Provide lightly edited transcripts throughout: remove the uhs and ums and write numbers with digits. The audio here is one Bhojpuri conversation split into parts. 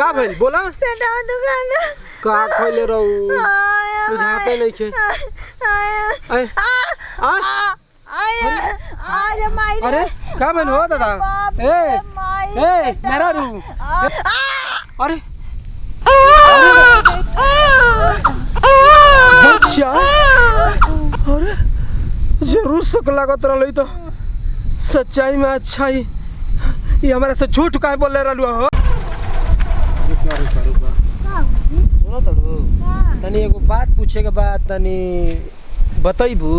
का भइल बोला पेटा दुकान का खोले रहू बुझाते नहीं के अरे माई अरे का भइल हो दादा ए मेरा रू अरे बच्चा अरे जरूर शक लागत रहल तो सच्चाई में अच्छाई ये हमारे से झूठ काहे बोल रहलू हो सुनो तड़ू तनी एगो बात पूछे के बाद तनी बतैबू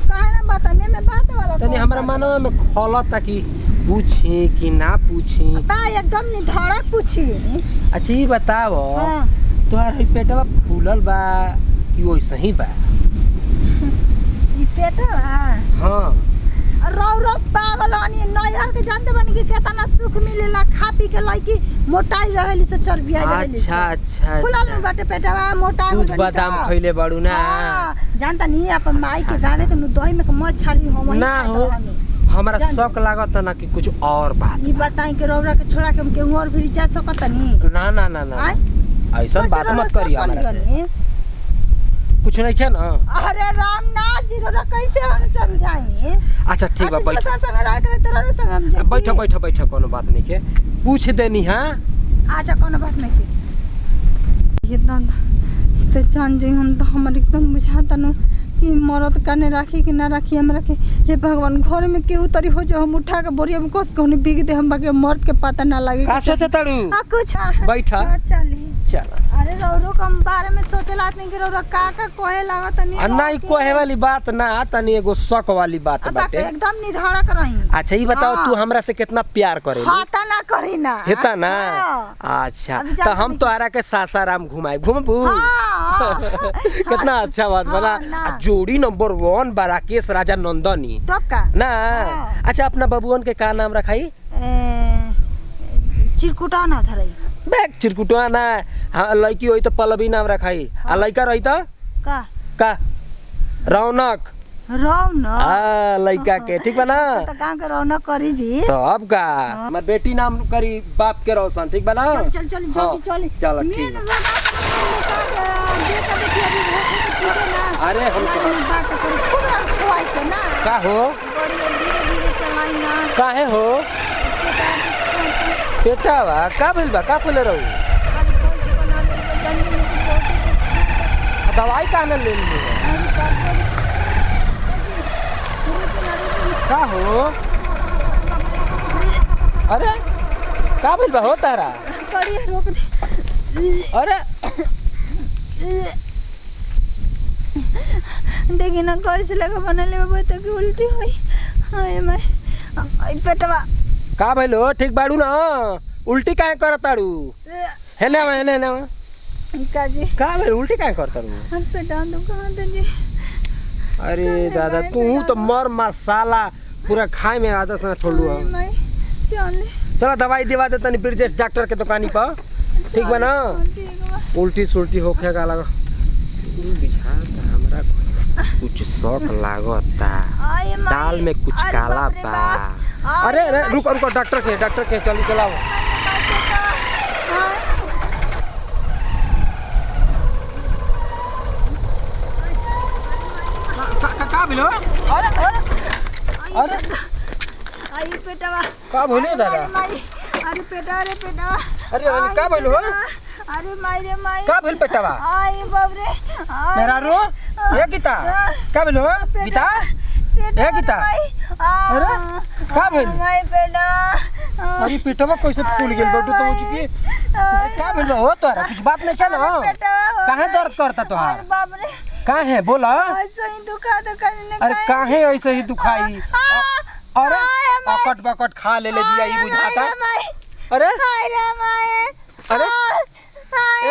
काहे ना बता मैं बात वाला तनी हमरा मनवा में खलता कि पूछी कि ना पूछी बा एकदम निधड़क पूछी अच्छा ये बताओ हां तोहार पेटवा फूलल बा कि वैसे ही बा ई पेटवा हां रौ पागल अनि नैहर के जानते बनी कि केतना सुख मिलेला खा पी के लइकी मोटाई रहली से चर्बी आई रहली अच्छा अच्छा फुलाल बाटे पेटवा मोटा हो दूध बादाम खइले बाड़ू ना जानता नहीं अपन माई के गावे के दही में मत छाली हम ना हो हमरा शक लागत ना कि कुछ और बात ई बताई के रौरा के छोड़ा के हम केहू और भी जा सकत नहीं ना ना ना ना ऐसा बात मत करिए हमरा से कुछ नहीं क्या ना अरे राम नाथ जी रो कैसे हम समझाई अच्छा ठीक बा बैठ संग रह के तेरा संग हम जाई बैठ बैठ बैठ कोनो बात नहीं के पूछ देनी हां अच्छा कोनो बात नहीं के ये दादा तो जान जे हम तो हमर एकदम बुझाता न कि मरद काने राखी कि ना राखी हमरा के हे भगवान घर में केहू तरी हो जो हम उठा के बोरिया में कस कहनी बिग दे हम बाके मर्द के पता ना लागे का सोचे ताड़ू कुछ बैठा चली चल अरे रौरो कम बारे में सोचला नहीं कि रौरो का कहे लागत नहीं नहीं कहे वाली बात ना तनी एगो शक वाली बात बाटे एकदम निधड़क रही अच्छा ये बताओ तू हमरा से कितना प्यार करे हाता ना करी ना हेता ना अच्छा तो हम तोहरा के सासाराम घुमाए घुमबू कितना अच्छा बात बना जोड़ी नंबर 1 बा राकेश राजा नंदनी टपका ना अच्छा अपना बबुअन के का नाम रखाई चिरकुटा ना धरई बैग चिरकुटा ना हाँ लड़की होई तो पल्लवी नाम रखाई आ लड़का रही तो का रौनक लड़का के ठीक बा ना तो गांव के रौनक करी जी तो अब का मैं बेटी नाम करी बाप के रोशन ठीक बा ना चल चल जल्दी चल चलो ठीक अरे हम बात करी खूब खुआई से ना का हो धीरे चलाई ना काहे हो पेटावा का भइल बा का खोले रहू दवाई का न ले ली का हो अरे का भइल बा हो तारा रोक दे अरे देखी ना कैसे लगा बनले बाबा तो की उल्टी हुई हाय मैं आई पेटवा का भइल हो ठीक बाड़ू ना उल्टी काहे करताड़ू हेने हेने काजी का भइल उल्टी काहे करताड़ू पेटा दुकान दे जी अरे दादा तू तो मर मसाला पूरा खाए में आदत ना छोड़ू हम चलो दवाई दिवा दे तनी ब्रिजेश डॉक्टर के दुकानी पर ठीक बा ना उल्टी सुल्टी होखे का लगा हमरा कुछ शौक लागता दाल में कुछ काला बा अरे अरे रुक रुक डॉक्टर के चली चलाओ का बिलो अरे अरे आई पेटवा का भइले दादा अरे पेटा अरे का भइल हो अरे माई रे माई का भइल पेटवा आई बाप रे मेरा रो ये गीता का भइल हो गीता ए गीता अरे का भइल माई पेटा अरे पेटवा कैसे फूल गेल बटू तो मुझे की का भइल हो तोरा कुछ बात नहीं चलो काहे दर्द करता तोहार बाप रे काहे बोला ऐसे ही दुखा करने अरे काहे ऐसे ही दुखाई अरे पकट पकट खा ले दिया ये बुझाता अरे अरे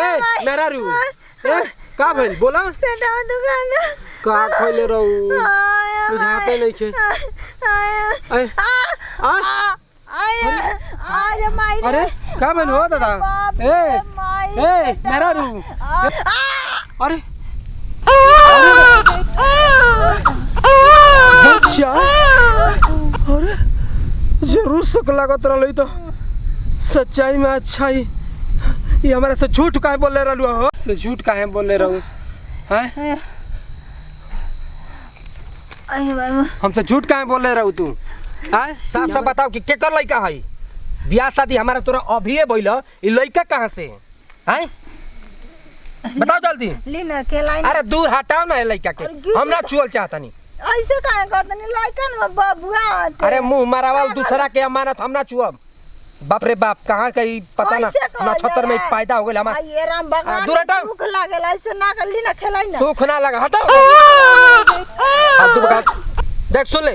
ए मेरा रू ए का भइल बोला पेटा दुकान का खोले रहू बुझाते नहीं के अरे का भइल हो दादा ए मेरा रू अरे बच्चा अरे जरूर शक लागत रहल तो सच्चाई में अच्छा ही ये हमारे से झूठ काहे बोले रहलू हो तो झूठ काहे बोले रहू हैं हमसे झूठ काहे बोले रहू तू हैं साफ साफ बताओ कि केकर लइका है बियाह शादी हमारा तोरा अभी भइल ई लइका कहां से हैं बताओ जल्दी लीना केलाई अरे दूर हटाओ ना लइका के हमरा छुअल चाहतनी ऐसे काहे करतनी लइका न बबुआ अरे मुंह मारावाल दूसरा के अमानत हमरा छुअब बाप रे बाप कहां कहीं पता ना नक्षत्र में पैदा हो गेल हमार ये राम भगवान दूर हटाओ भूख लागल ऐसे ना कर लीना खेलाई ना सुख ना लगा हटाओ फालतू बात देख सुन ले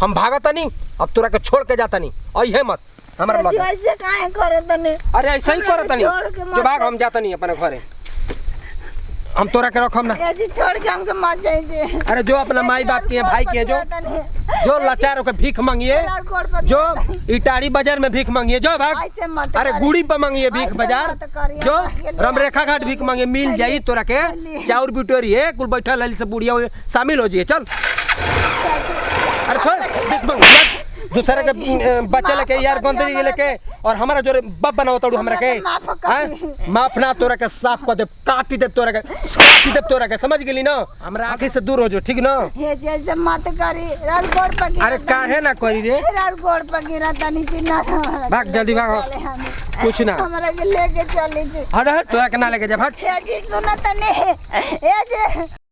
हम भागत नहीं अब तोरा के छोड़ के जाता नहीं अइहे मत हमरा मत ऐसे काहे करतनी अरे ऐसे ही करत नहीं जो भाग हम जाता नहीं अपने घरे हम तोरा के रखम ना जी छोड़ के हमके मर जाइए अरे जो अपना माई बाप के भाई के जो लाचार होकर भीख मांगिए जो इटाड़ी बाजार में भीख मांगिए जो भाग अरे गुड़ी पर मांगिए भीख बाजार जो रामरेखा घाट भीख मांगिए मिल जाई तोरा के चाउर बिटोरी है कुल बैठल है सब बुढ़िया शामिल हो जाइए चल अरे छोड़ भीख मांगिए दूसरे के बच्चे लेके यार बंदरी लेके और हमारा जो बब बनाओ तोड़ू हमरा के माफ ना तोरा के साफ कर दे काटी दे तोरा के समझ गेली ना हमरा आंखी से दूर हो जो ठीक ना हे जैसे मत करी राल गोड़ पर अरे काहे ना करी रे राल गोड़ पर गिरा तनी कि ना भाग जल्दी भाग कुछ ना हमरा के लेके चली हट तोरा के ना लेके जा हट हे जी सुना तने हे जे